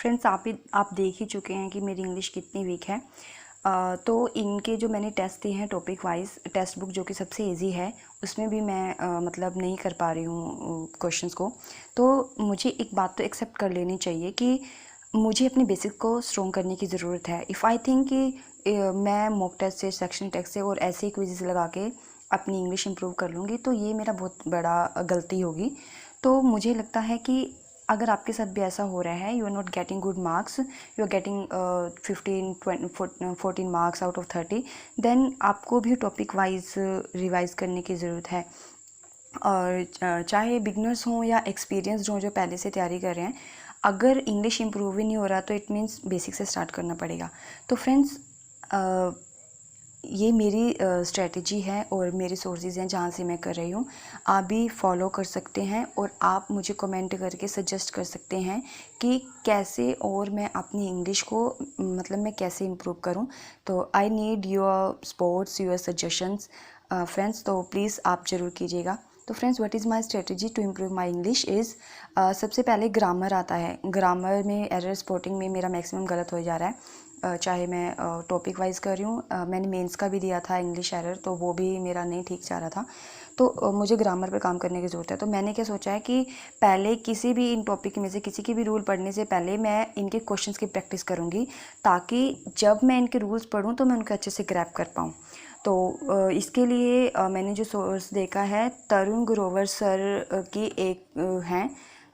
Friends आप देख ही चुके हैं कि मेरी इंग्लिश कितनी वीक है। तो इनके जो मैंने टेस्ट दिए हैं टॉपिक वाइज टेक्स्ट बुक जो कि सबसे इजी है, उसमें भी मैं मतलब नहीं कर पा रही हूँ क्वेश्चंस को। तो मुझे एक बात तो एक्सेप्ट कर लेनी चाहिए कि मुझे अपने बेसिक को स्ट्रॉन्ग करने की ज़रूरत है। इफ़ आई थिंक कि मैं मॉक टेस्ट से, सेक्शन टेस्ट से और ऐसे ही क्विज़ लगा के अपनी इंग्लिश इंप्रूव कर लूँगी, तो ये मेरा बहुत बड़ा गलती होगी। तो मुझे लगता है कि अगर आपके साथ भी ऐसा हो रहा है, you are not getting good marks, you are getting 14 marks out of 30, then आपको भी टॉपिक वाइज रिवाइज करने की ज़रूरत है। और चाहे बिगनर्स हों या एक्सपीरियंस्ड हों जो पहले से तैयारी कर रहे हैं, अगर इंग्लिश इम्प्रूव ही नहीं हो रहा तो इट मीन्स बेसिक से स्टार्ट करना पड़ेगा। तो फ्रेंड्स, ये मेरी स्ट्रेटजी है और मेरे सोर्सेज हैं जहाँ से मैं कर रही हूँ। आप भी फॉलो कर सकते हैं और आप मुझे कमेंट करके सजेस्ट कर सकते हैं कि कैसे और मैं अपनी इंग्लिश को मतलब मैं कैसे इम्प्रूव करूँ। तो I need your supports, your suggestions friends. तो प्लीज़ आप ज़रूर कीजिएगा। तो friends, what is my strategy to improve my English is, सबसे पहले ग्रामर आता है। ग्रामर में एरर स्पॉटिंग में मेरा मैक्सिमम गलत हो जा रहा है। चाहे मैं टॉपिक वाइज कर रही हूँ, मैंने मेंस का भी दिया था इंग्लिश एरर, तो वो भी मेरा नहीं ठीक जा रहा था। तो मुझे ग्रामर पे काम करने की ज़रूरत है। तो मैंने क्या सोचा है कि पहले किसी भी इन टॉपिक में से किसी की भी रूल पढ़ने से पहले मैं इनके क्वेश्चंस की प्रैक्टिस करूँगी, ताकि जब मैं इनके रूल्स पढ़ूँ तो मैं उनको अच्छे से ग्रैब कर पाऊँ। तो इसके लिए मैंने जो सोर्स देखा है, तरुण ग्रोवर सर की एक हैं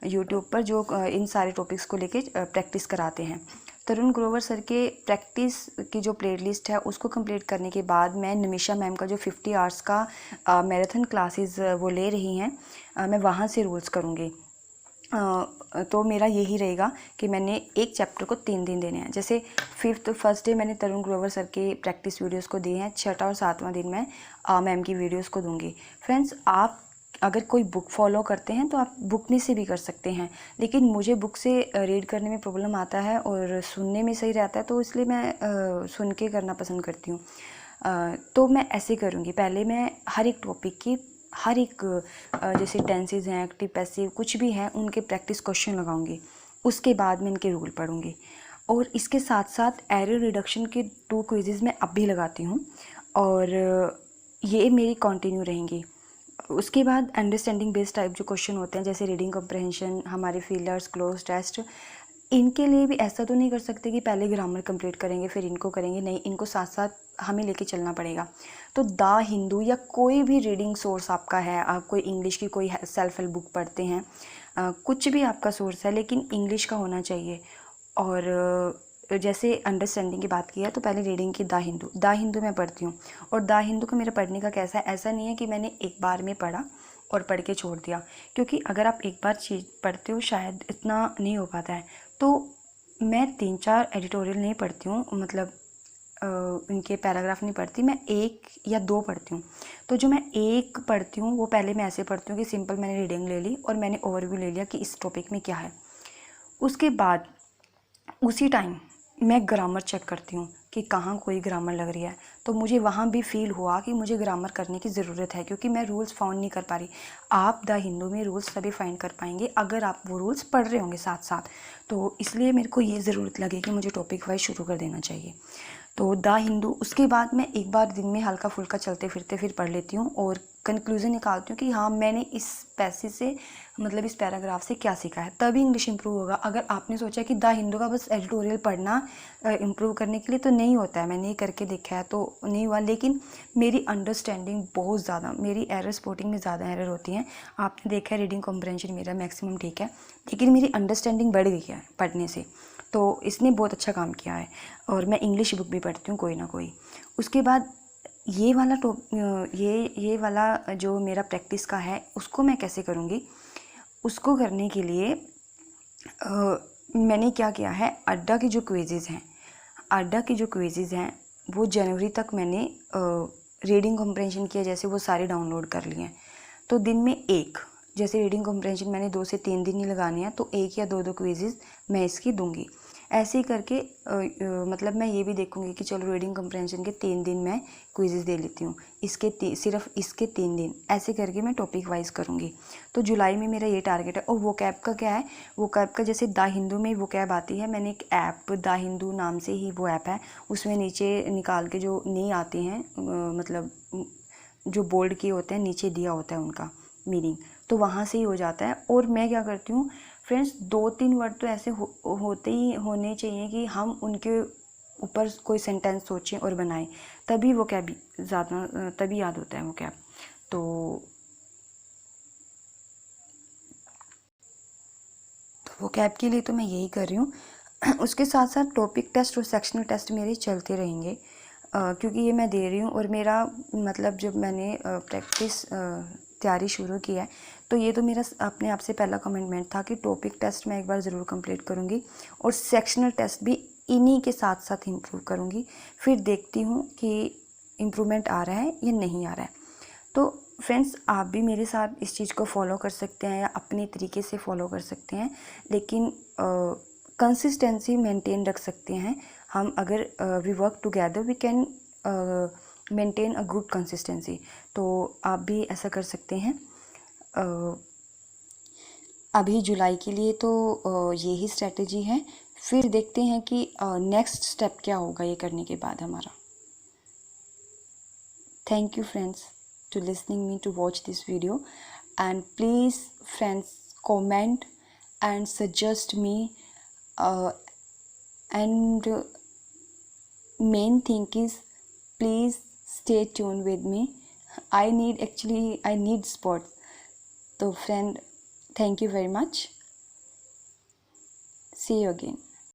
यूट्यूब पर जो इन सारे टॉपिक्स को लेके प्रैक्टिस कराते हैं। तरुण ग्रोवर सर के प्रैक्टिस की जो प्लेलिस्ट है उसको कंप्लीट करने के बाद मैं निमिषा मैम का जो 50 आवर्स का मैराथन क्लासेस वो ले रही हैं, मैं वहाँ से रूल्स करूँगी। तो मेरा यही रहेगा कि मैंने एक चैप्टर को 3 दिन देने हैं। जैसे फर्स्ट डे मैंने तरुण ग्रोवर सर के प्रैक्टिस वीडियोस को दिए हैं, छठा और सातवां दिन मैं मैम की वीडियोस को दूंगी। फ्रेंड्स, आप अगर कोई बुक फॉलो करते हैं तो आप बुक में से भी कर सकते हैं, लेकिन मुझे बुक से रीड करने में प्रॉब्लम आता है और सुनने में सही रहता है, तो इसलिए मैं सुन के करना पसंद करती हूँ। तो मैं ऐसे करूँगी, पहले मैं हर एक टॉपिक की हर एक जैसे टेंसेस हैं, एक्टिव पैसिव कुछ भी है, उनके प्रैक्टिस क्वेश्चन लगाऊंगी। उसके बाद मैं इनके रूल पढ़ूंगी और इसके साथ साथ एरर रिडक्शन के 2 क्विजेज़ मैं अब भी लगाती हूँ और ये मेरी कंटिन्यू रहेंगी। उसके बाद अंडरस्टैंडिंग बेस्ड टाइप जो क्वेश्चन होते हैं, जैसे रीडिंग कॉम्प्रहेंशन, हमारे फीलर्स, क्लोज टेस्ट, इनके लिए भी ऐसा तो नहीं कर सकते कि पहले ग्रामर कंप्लीट करेंगे फिर इनको करेंगे, नहीं, इनको साथ साथ हमें लेके चलना पड़ेगा। तो द हिंदू या कोई भी रीडिंग सोर्स आपका है, आप कोई इंग्लिश की कोई सेल्फ हेल्प बुक पढ़ते हैं, कुछ भी आपका सोर्स है लेकिन इंग्लिश का होना चाहिए। और जैसे अंडरस्टैंडिंग की बात की है तो पहले रीडिंग की द हिंदू मैं पढ़ती हूँ। और द हिंदू को मेरा पढ़ने का कैसा है, ऐसा नहीं है कि मैंने एक बार में पढ़ा और पढ़ के छोड़ दिया, क्योंकि अगर आप एक बार चीज़ पढ़ते हो शायद इतना नहीं हो पाता है। तो मैं 3-4 एडिटोरियल नहीं पढ़ती हूँ, मतलब इनके पैराग्राफ नहीं पढ़ती, मैं 1 या 2 पढ़ती हूँ। तो जो मैं 1 पढ़ती हूँ वो पहले मैं ऐसे पढ़ती हूँ कि सिंपल मैंने रीडिंग ले ली और मैंने ओवरव्यू ले लिया कि इस टॉपिक में क्या है। उसके बाद उसी टाइम मैं ग्रामर चेक करती हूँ कि कहाँ कोई ग्रामर लग रही है। तो मुझे वहाँ भी फील हुआ कि मुझे ग्रामर करने की ज़रूरत है, क्योंकि मैं रूल्स फाउंड नहीं कर पा रही। आप द हिंदू में रूल्स तभी फाइंड कर पाएंगे अगर आप वो रूल्स पढ़ रहे होंगे साथ साथ। तो इसलिए मेरे को ये ज़रूरत लगी कि मुझे टॉपिक वाइज शुरू कर देना चाहिए। तो द हिंदू, उसके बाद मैं एक बार दिन में हल्का फुल्का चलते फिरते फिर पढ़ लेती हूँ और कंक्लूज़न निकालती हूँ कि हाँ, मैंने इस पैसेज से मतलब इस पैराग्राफ से क्या सीखा है, तभी इंग्लिश इंप्रूव होगा। अगर आपने सोचा कि द हिंदू का बस एडिटोरियल पढ़ना इंप्रूव करने के लिए, तो नहीं होता है। मैंने ये करके देखा है तो नहीं हुआ। लेकिन मेरी अंडरस्टैंडिंग बहुत ज़्यादा, मेरी एरर स्पॉटिंग में ज़्यादा एरर होती हैं। आपने देखा है रीडिंग कॉम्प्रहेंशन मेरा मैक्सिमम ठीक है, लेकिन मेरी अंडरस्टैंडिंग बढ़ गई है पढ़ने से, तो इसने बहुत अच्छा काम किया है। और मैं इंग्लिश बुक भी पढ़ती हूँ कोई ना कोई। उसके बाद ये वाला जो मेरा प्रैक्टिस का है उसको मैं कैसे करूँगी, उसको करने के लिए मैंने क्या किया है, अड्डा की जो क्विज़ेज़ हैं वो जनवरी तक मैंने रीडिंग कॉम्प्रहेंशन किया, जैसे वो सारे डाउनलोड कर लिए हैं। तो दिन में एक, जैसे रीडिंग कॉम्प्रहेंशन मैंने 2 से 3 दिन ही लगानी है, तो 1 या 2 क्विज़ेज़ मैं इसकी दूंगी। ऐसे ही करके मतलब मैं ये भी देखूँगी कि चलो रीडिंग कम्प्रहेंशन के 3 दिन मैं क्विज़ेस दे लेती हूँ, सिर्फ इसके 3 दिन, ऐसे करके मैं टॉपिक वाइज करूँगी। तो जुलाई में मेरा ये टारगेट है। और वोकैब का क्या है, वोकैब का जैसे द हिंदू में वोकैब आती है, मैंने एक ऐप द हिंदू नाम से ही वो ऐप है, उसमें नीचे निकाल के जो नहीं आते हैं मतलब जो बोल्ड किए होते हैं नीचे दिया होता है उनका मीनिंग, तो वहाँ से ही हो जाता है। और मैं क्या करती हूँ फ्रेंड्स, 2-3 वर्ड तो ऐसे होते ही होने चाहिए कि हम उनके ऊपर कोई सेंटेंस सोचें और बनाएं, तभी वो कैब ज़्यादा तभी याद होता है वो कैब। तो वो कैब के लिए तो मैं यही कर रही हूँ। उसके साथ साथ टॉपिक टेस्ट और सेक्शनल टेस्ट मेरे चलते रहेंगे, क्योंकि ये मैं दे रही हूँ। और मेरा मतलब जब मैंने प्रैक्टिस तैयारी शुरू की है, तो ये तो मेरा अपने आप से पहला कमिटमेंट था कि टॉपिक टेस्ट मैं एक बार ज़रूर कंप्लीट करूँगी और सेक्शनल टेस्ट भी इन्हीं के साथ साथ इम्प्रूव करूँगी। फिर देखती हूँ कि इम्प्रूवमेंट आ रहा है या नहीं आ रहा है। तो फ्रेंड्स, आप भी मेरे साथ इस चीज़ को फॉलो कर सकते हैं या अपने तरीके से फॉलो कर सकते हैं, लेकिन कंसिस्टेंसी मेंटेन रख सकते हैं हम। अगर we work together we can maintain a good consistency. तो आप भी ऐसा कर सकते हैं। अभी जुलाई के लिए तो यही स्ट्रेटजी है। फिर देखते हैं कि नेक्स्ट स्टेप क्या होगा ये करने के बाद हमारा। Thank you friends to listening me to watch this video, and please friends comment and suggest me, and main thing is please stay tuned with me. I need support. So friend, thank you very much. See you again.